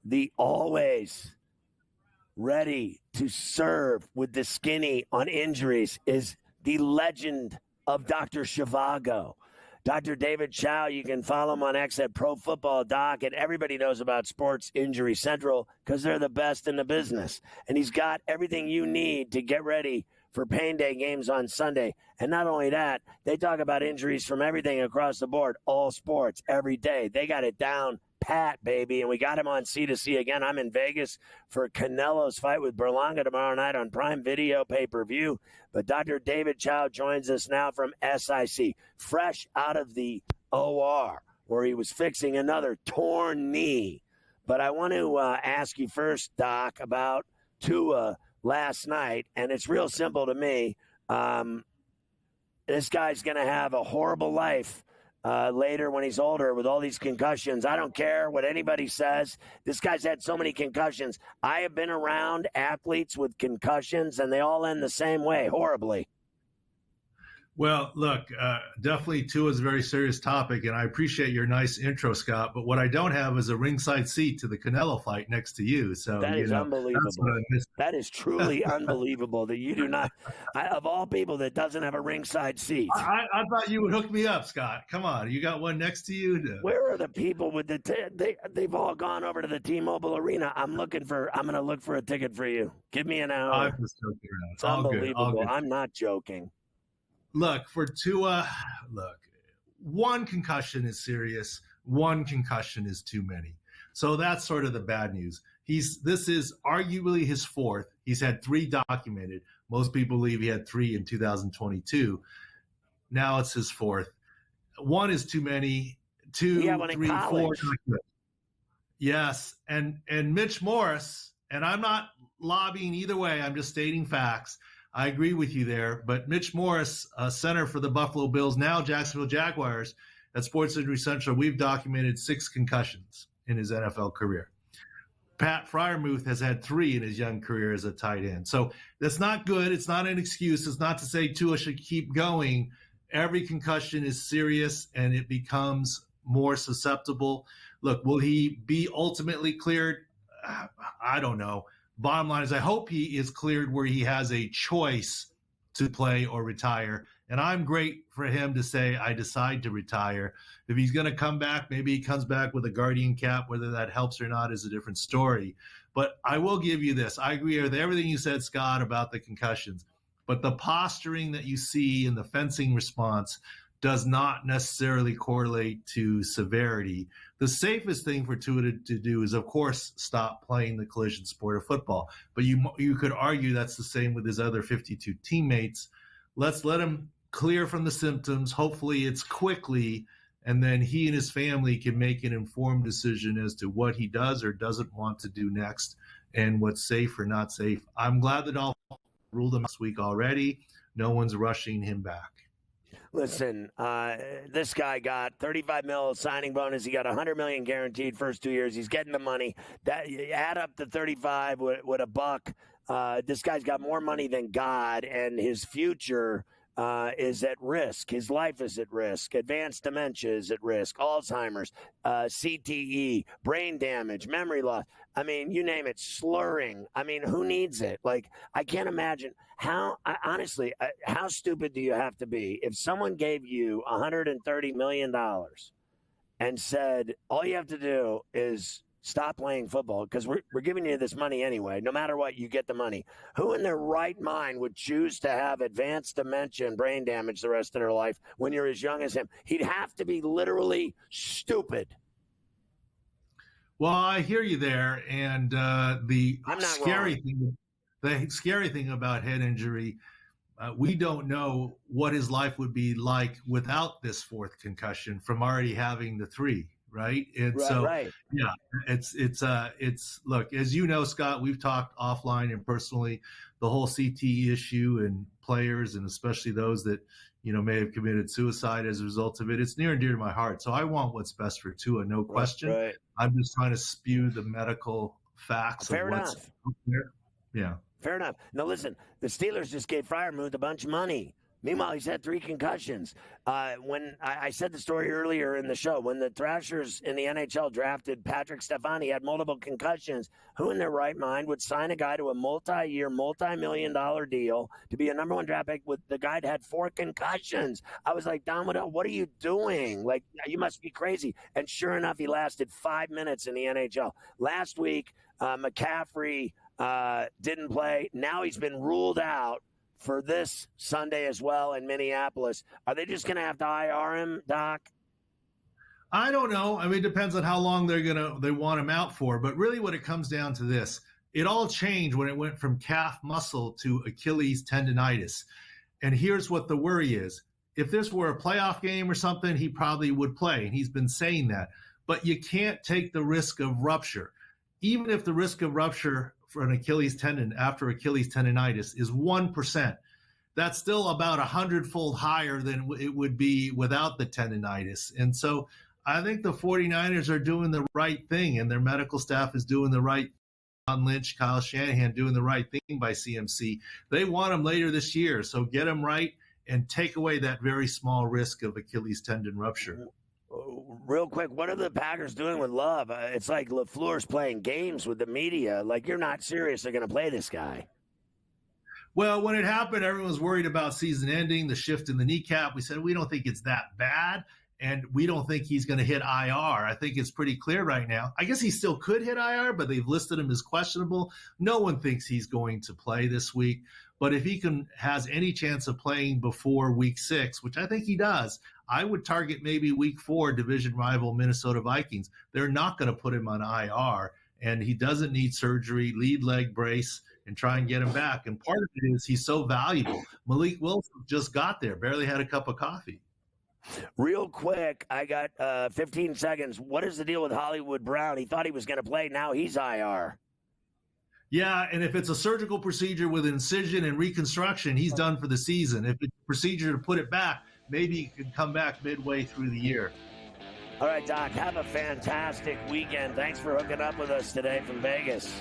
the always ready to serve with the skinny on injuries is the legend of Dr. Chivago. Dr. David Chao, you can follow him on X at Pro Football Doc, and everybody knows about Sports Injury Central because they're the best in the business. And he's got everything you need to get ready for Pain Day games on Sunday. And not only that, they talk about injuries from everything across the board, all sports, every day. They got it down pat, baby, and we got him on C2C again. I'm in Vegas for Canelo's fight with Berlanga tomorrow night on Prime Video pay-per-view. But Dr. David Chow joins us now from SIC, fresh out of the OR, where he was fixing another torn knee. But I want to ask you first, Doc, about Tua last night, and it's real simple to me. This guy's going to have a horrible life later when he's older with all these concussions. I don't care what anybody says. This guy's had so many concussions. I have been around athletes with concussions, and they all end the same way, horribly. Well, look, definitely Tua is a very serious topic, and I appreciate your nice intro, Scott. But what I don't have is a ringside seat to the Canelo fight next to you. So that is unbelievable. That is truly unbelievable that you do not, of all people, that doesn't have a ringside seat. I thought you would hook me up, Scott. Come on, you got one next to you. Where are the people with the? They've all gone over to the T-Mobile Arena. I'm going to look for a ticket for you. Give me an hour. I'm just joking around. It's unbelievable. All good. I'm not joking. Look, for Tua, one concussion is serious. One concussion is too many. So that's sort of the bad news. This is arguably his fourth. He's had 3 documented. Most people believe he had 3 in 2022. Now it's his fourth. 1 is too many. 2, 3, 4. Yes, and Mitch Morse, and I'm not lobbying either way. I'm just stating facts. I agree with you there, but Mitch Morse, center for the Buffalo Bills, now Jacksonville Jaguars, at Sports Injury Central, we've documented 6 concussions in his NFL career. Pat Freiermuth has had 3 in his young career as a tight end. So that's not good. It's not an excuse. It's not to say Tua should keep going. Every concussion is serious, and it becomes more susceptible. Look, will he be ultimately cleared? I don't know. Bottom line is I hope he is cleared where he has a choice to play or retire. And I'm great for him to say, I decide to retire. If he's going to come back, maybe he comes back with a guardian cap. Whether that helps or not is a different story. But I will give you this. I agree with everything you said, Scott, about the concussions. But the posturing that you see in the fencing response does not necessarily correlate to severity. The safest thing for Tua to do is, of course, stop playing the collision sport of football. But you could argue that's the same with his other 52 teammates. Let's let him clear from the symptoms. Hopefully it's quickly, and then he and his family can make an informed decision as to what he does or doesn't want to do next and what's safe or not safe. I'm glad the Dolphins ruled him last week already. No one's rushing him back. Listen, this guy got $35 million signing bonus. He got $100 million guaranteed first 2 years. He's getting the money. That you add up the 35 with $1. This guy's got more money than God, and his future is at risk. His life is at risk. Advanced dementia is at risk. Alzheimer's, CTE, brain damage, memory loss. I mean, you name it, slurring. I mean, who needs it? Like, I can't imagine honestly, how stupid do you have to be if someone gave you $130 million and said, all you have to do is stop playing football because we're giving you this money anyway. No matter what, you get the money. Who in their right mind would choose to have advanced dementia and brain damage the rest of their life when you're as young as him? He'd have to be literally stupid. Well, I hear you there. And the scary thing about head injury, we don't know what his life would be like without this 4th concussion from already having the 3. Right. And yeah, it's look, as you know, Scott, we've talked offline and personally, the whole CTE issue and players, and especially those that, may have committed suicide as a result of it. It's near and dear to my heart. So I want what's best for Tua, no question. Right. I'm just trying to spew the medical facts. Fair enough. There. Yeah. Fair enough. Now, listen, the Steelers just gave Freiermuth a bunch of money. Meanwhile, he's had 3 concussions. When I said the story earlier in the show, when the Thrashers in the NHL drafted Patrick Stefani, had multiple concussions. Who in their right mind would sign a guy to a multi-year, multi-million-dollar deal to be a number 1 draft pick with the guy that had 4 concussions? I was like, Don Waddell, what are you doing? Like, you must be crazy. And sure enough, he lasted 5 minutes in the NHL. Last week, McCaffrey didn't play. Now he's been ruled out for this Sunday as well in Minneapolis. Are they just going to have to IR him, Doc? I don't know. I mean, it depends on how long they want him out for. But really what it comes down to this, it all changed when it went from calf muscle to Achilles tendonitis. And here's what the worry is. If this were a playoff game or something, he probably would play. And he's been saying that. But you can't take the risk of rupture. Even if the risk of rupture for an Achilles tendon after Achilles tendonitis is 1%, that's still about 100-fold higher than it would be without the tendonitis. And so I think the 49ers are doing the right thing, and their medical staff is doing the right thing. John Lynch, Kyle Shanahan doing the right thing by CMC. They want him later this year, so get him right and take away that very small risk of Achilles tendon rupture. Real quick, what are the Packers doing with Love? It's like LaFleur's playing games with the media. Like, you're not serious they're going to play this guy. Well, when it happened, everyone was worried about season ending, the shift in the kneecap. We said, we don't think it's that bad, and we don't think he's going to hit IR. I think it's pretty clear right now. I guess he still could hit IR, but they've listed him as questionable. No one thinks he's going to play this week. But if he has any chance of playing before week 6, which I think he does, I would target maybe week 4, division rival Minnesota Vikings. They're not going to put him on IR, and he doesn't need surgery, lead leg brace, and try and get him back. And part of it is he's so valuable. Malik Wilson just got there, barely had a cup of coffee. Real quick, I got 15 seconds. What is the deal with Hollywood Brown? He thought he was going to play. Now he's IR. Yeah, and if it's a surgical procedure with incision and reconstruction, he's done for the season. If it's a procedure to put it back, maybe he could come back midway through the year. All right, Doc, have a fantastic weekend. Thanks for hooking up with us today from Vegas.